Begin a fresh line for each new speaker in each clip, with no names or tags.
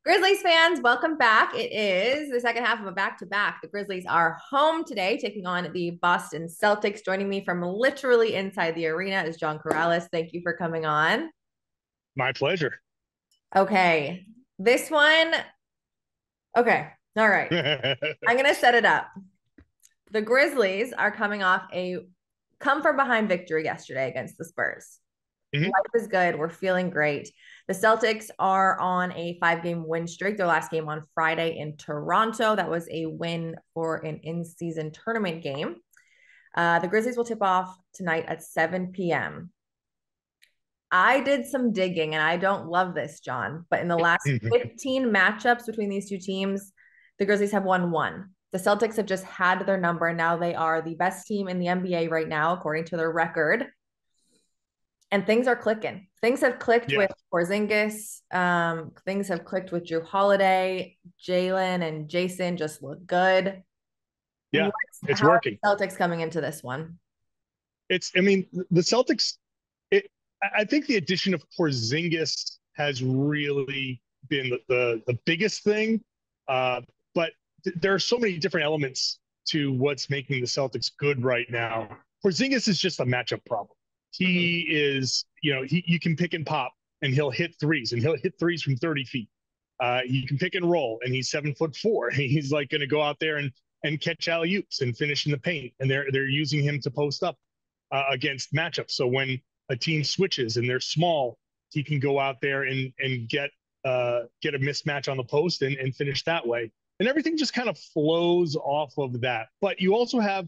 Grizzlies fans, welcome back. It is the second half of a back-to-back. The Grizzlies are home today, taking on the Boston Celtics. Joining me from literally inside the arena is John Karalis. Thank you for coming on.
My pleasure.
Okay, this one. Okay, all right. I'm going to set it up. The Grizzlies are coming off a come from behind victory yesterday against the Spurs.
Mhm.
Life is good. We're feeling great. The Celtics are on a 5-game win streak. Their last game on Friday in Toronto. That was a win for an in-season tournament game. The Grizzlies will tip off tonight at 7 p.m. I did some digging, and I don't love this, John, but in the last 15 matchups between these two teams, the Grizzlies have won one. The Celtics have just had their number, and now they are the best team in the NBA right now, according to their record. And things are clicking. Things have clicked
Yeah,
with Porzingis. Things have clicked with Drew Holiday. Jalen and Jason just look good.
yeah, it's
How are
working.
the Celtics coming into this one?
I mean, the Celtics. I think the addition of Porzingis has really been the biggest thing. Uh, but there are so many different elements to what's making the Celtics good right now. Porzingis is just a matchup problem.
Mhm.
He is, you can pick and pop, and he'll hit threes, and he'll hit threes from 30 feet. You can pick and roll, and he's 7'4". And he's like going to go out there and catch alley oops and finish in the paint. And they're using him to post up against matchups. So when a team switches and they're small, he can go out there and get a mismatch on the post and finish that way. And everything just kind of flows off of that. But you also have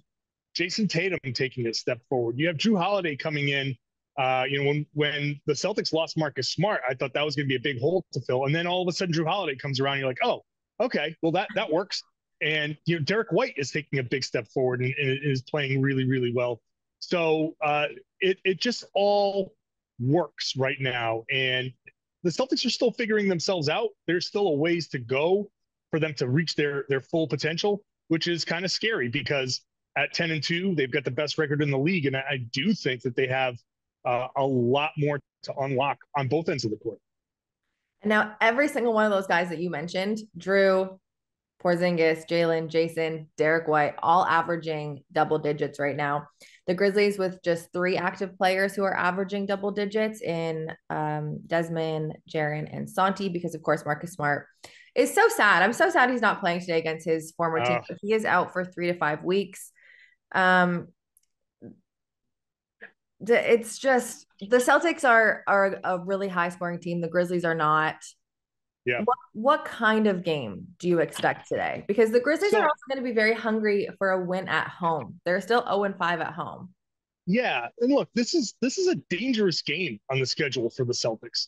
Jason Tatum taking a step forward. You have Drew Holiday coming in. When the Celtics lost Marcus Smart, I thought that was going to be a big hole to fill. And then all of a sudden, Drew Holiday comes around. And you're like, oh, okay, well that works. And Derek White is taking a big step forward and is playing really, really well. So it just all works right now. And the Celtics are still figuring themselves out. There's still a ways to go for them to reach their full potential, which is kind of scary because at 10-2, they've got the best record in the league. And I do think that they have a lot more to unlock on both ends of the court.
And now every single one of those guys that you mentioned, Drew, Porzingis, Jalen, Jason, Derek White, all averaging double digits right now. The Grizzlies with just 3 active players who are averaging double digits in Desmond, Jaren, and Santi, because of course Marcus Smart is so sad. I'm so sad he's not playing today against his former team,
Uh,
but he is out for 3 to 5 weeks. Um, it's just the Celtics are a really high scoring team. The Grizzlies are not.
yeah.
What kind of game do you expect today? Because the Grizzlies are
So
also going to be very hungry for a win at home. They're still 0-5 at home.
yeah, and look, this is a dangerous game on the schedule for the Celtics.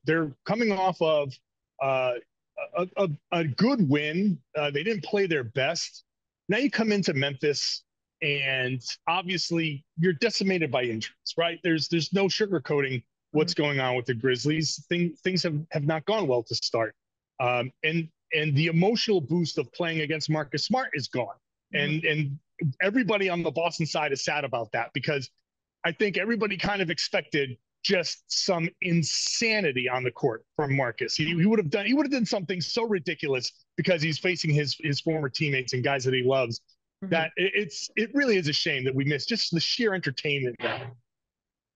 They're coming off of uh, a good win. They didn't play their best. Now you come into Memphis, and obviously you're decimated by injuries, right? There's no sugarcoating
Mhm.
what's going on with the Grizzlies. Things have not gone well to start, and the emotional boost of playing against Marcus Smart is gone,
Mhm.
and everybody on the Boston side is sad about that because I think everybody kind of expected just some insanity on the court from Marcus. He would have done something so ridiculous because he's facing his former teammates and guys that he loves
Mhm.
that it really is a shame that we missed just the sheer entertainment there.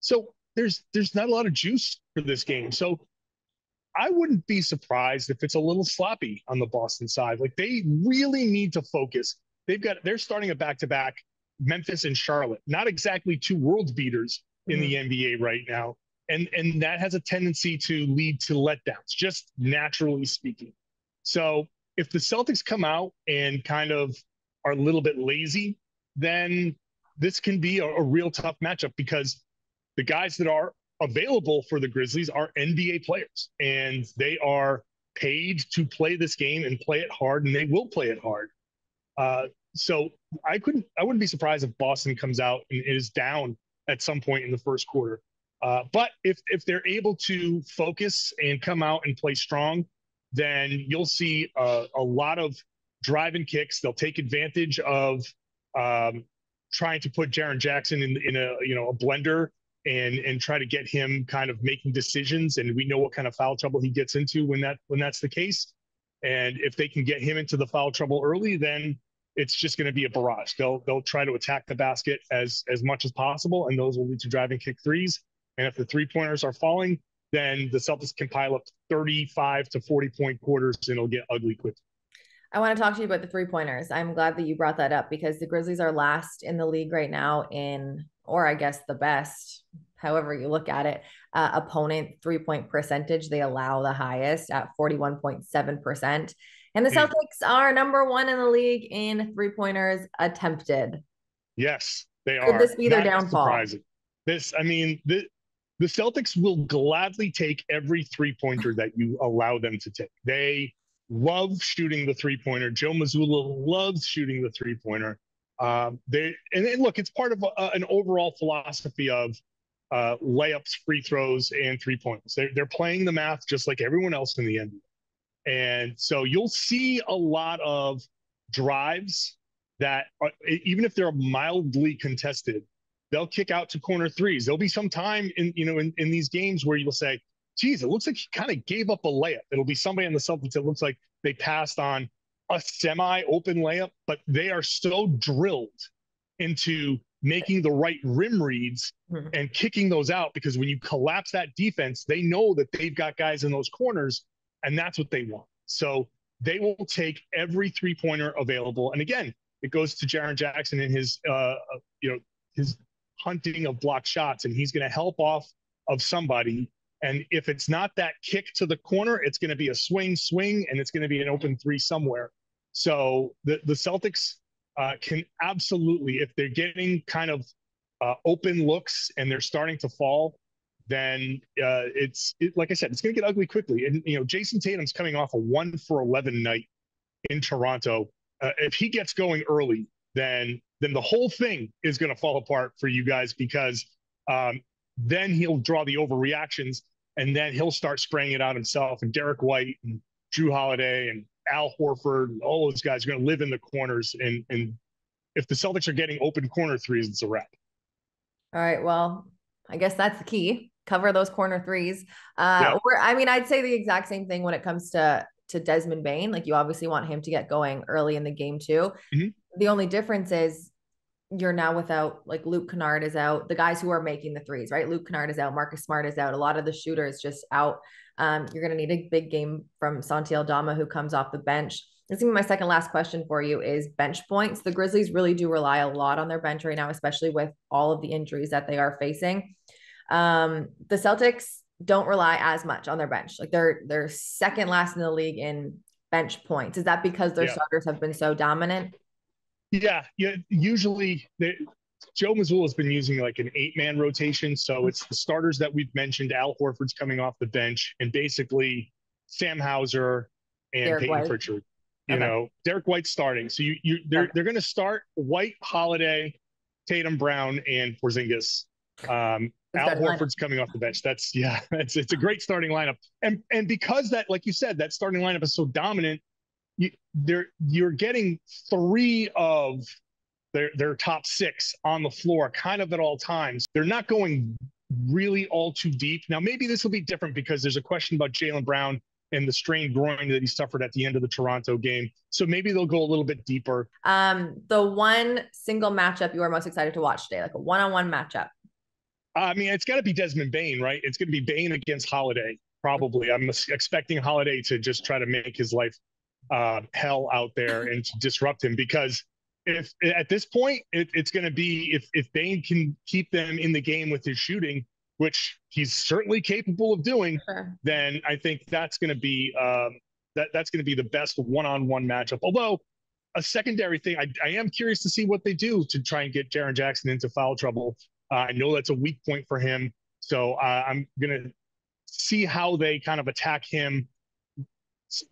So there's not a lot of juice for this game. So I wouldn't be surprised if it's a little sloppy on the Boston side. Like they really need to focus. They're starting a back to back Memphis and Charlotte, not exactly two world beaters in
Mhm.
the NBA right now. And that has a tendency to lead to letdowns, just naturally speaking. So if the Celtics come out and kind of are a little bit lazy, then this can be a real tough matchup because the guys that are available for the Grizzlies are NBA players, and they are paid to play this game and play it hard, and they will play it hard. Uh, so I wouldn't be surprised if Boston comes out and is down at some point in the first quarter. But if they're able to focus and come out and play strong, then you'll see a lot of drive and kicks. They'll take advantage of um, trying to put Jaren Jackson in a a blender and try to get him kind of making decisions. And we know what kind of foul trouble he gets into when that's the case. And if they can get him into the foul trouble early, then it's just going to be a barrage. They'll try to attack the basket as much as possible, and those will lead to driving kick threes. And if the 3-pointers are falling, then the Celtics can pile up 35 to 40-point quarters, and it'll get ugly quickly.
I want to talk to you about the 3-pointers. I'm glad that you brought that up because the Grizzlies are last in the league right now in, or I guess the best, however you look at it, opponent 3-point percentage. They allow the highest at 41.7%. And the Celtics are number 1 in the league in 3-pointers attempted.
Yes, they are.
Could this be their downfall?
Surprising. The Celtics will gladly take every 3-pointer that you allow them to take. They love shooting the 3-pointer. Joe Mazzulla loves shooting the 3-pointer. And look, it's part of an overall philosophy of layups, free throws, and 3-pointers. They're playing the math just like everyone else in the NBA. And so you'll see a lot of drives that are, even if they're mildly contested, they'll kick out to corner threes. There'll be some time in these games where you'll say, geez, it looks like he kind of gave up a layup. It'll be somebody on the Celtics that looks like they passed on a semi-open layup, but they are so drilled into making the right rim reads and kicking those out, because when you collapse that defense, they know that they've got guys in those corners, and that's what they want. So they will take every 3-pointer available. And again, it goes to Jaren Jackson and his hunting of block shots, and he's going to help off of somebody. And if it's not that kick to the corner, it's going to be a swing, and it's going to be an open 3 somewhere. So the Celtics can absolutely, if they're getting kind of open looks and they're starting to fall, then like I said, it's going to get ugly quickly. And, Jason Tatum's coming off a 1 for 11 night in Toronto. If he gets going early, then the whole thing is going to fall apart for you guys, because then he'll draw the overreactions, and then he'll start spraying it out himself. And Derek White and Drew Holiday and Al Horford and all those guys are going to live in the corners. And if the Celtics are getting open corner threes, it's a wrap.
All right. Well, I guess that's the key. Cover those corner threes. I'd say the exact same thing when it comes to Desmond Bane. Like, you obviously want him to get going early in the game too. Mm-hmm. The only difference is you're now without, like, Luke Kennard is out. The guys who are making the threes, right? Luke Kennard is out. Marcus Smart is out. A lot of the shooters just out. You're going to need a big game from Santi Aldama, who comes off the bench. This is my second last question for you is bench points. The Grizzlies really do rely a lot on their bench right now, especially with all of the injuries that they are facing. The Celtics don't rely as much on their bench. Like, they're second last in the league in bench points. Is that because their starters have been so dominant?
Yeah. Usually Joe Mazzulla has been using like an 8-man rotation. So it's the starters that we've mentioned. Al Horford's coming off the bench, and basically Sam Hauser and
Derek
Peyton
White.
Pritchard. Derek White's starting. So they're going to start White, Holiday, Tatum, Brown, and Porzingis. Al Horford's coming off the bench. It's a great starting lineup. And because that, like you said, that starting lineup is so dominant, you're getting 3 of their top 6 on the floor kind of at all times. They're not going really all too deep. Now, maybe this will be different because there's a question about Jaylen Brown and the strained groin that he suffered at the end of the Toronto game. So maybe they'll go a little bit deeper.
The one single matchup you are most excited to watch today, like a one-on-one matchup.
It's got to be Desmond Bane, right? It's going to be Bane against Holiday, probably. I'm expecting Holiday to just try to make his life hell out there and to disrupt him, because if at this point it's going to be if Bane can keep them in the game with his shooting, which he's certainly capable of doing, then I think that's going to be that's going to be the best one-on-one matchup. Although a secondary thing, I am curious to see what they do to try and get Jaren Jackson into foul trouble. I know that's a weak point for him, so I'm going to see how they kind of attack him.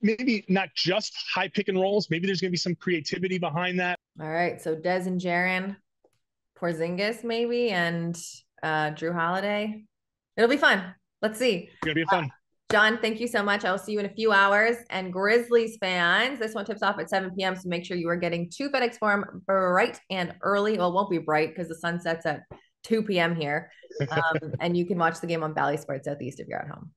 Maybe not just high pick and rolls. Maybe there's going to be some creativity behind that.
All right. So Dez and Jaren, Porzingis maybe, and Drew Holiday. It'll be fun. Let's see.
It's going to be fun.
John, thank you so much. I will see you in a few hours. And Grizzlies fans, this one tips off at 7 p.m. So make sure you are getting to FedEx Forum bright and early. Well, it won't be bright because the sun sets at 2 p.m. here. And you can watch the game on Bally Sports Southeast if you're at home.